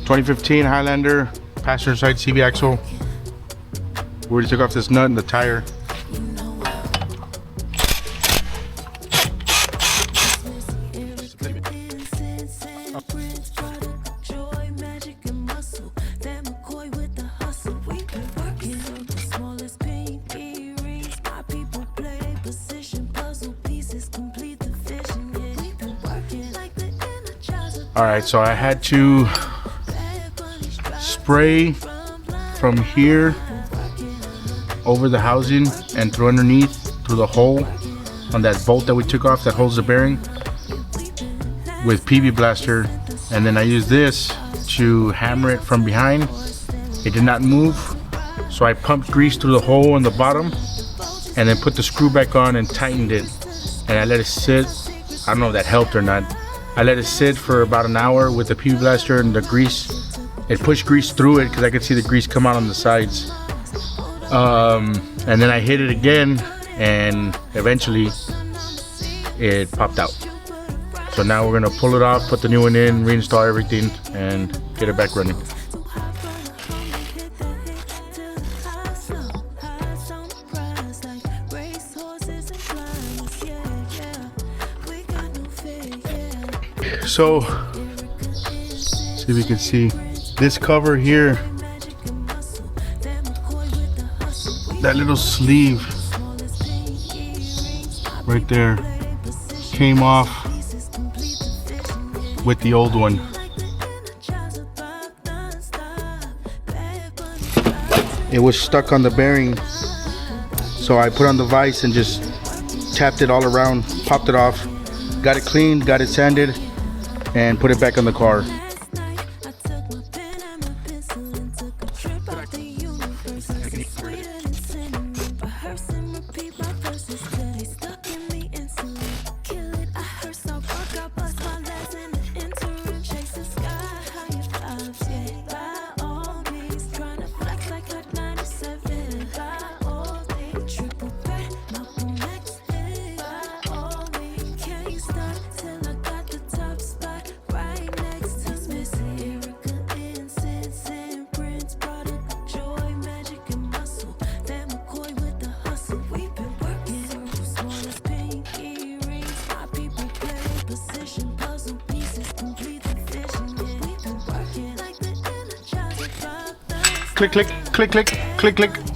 2015 Highlander, passenger side CV axle. We already took off this nut and the tire. Alright, so I had to spray from here over the housing and through underneath through the hole on that bolt that we took off that holds the bearing with PV blaster, and then I used this to hammer it from behind. It did not move, so I pumped grease through the hole in the bottom and then put the screw back on and tightened it, and I let it sit. I don't know if that helped or not. I let it sit for about an hour with the PV blaster and the grease. It pushed grease through it because I could see the grease come out on the sides. And then I hit it again, and eventually it popped out. So now we're gonna pull it off, put the new one in, reinstall everything, and get it back running. So, see if you can see this cover here, that little sleeve right there came off with the old one. It was stuck on the bearing, so I put on the vise and just tapped it all around, popped it off, got it cleaned, got it sanded, and put it back on the car. Click, click, click, click, click, click.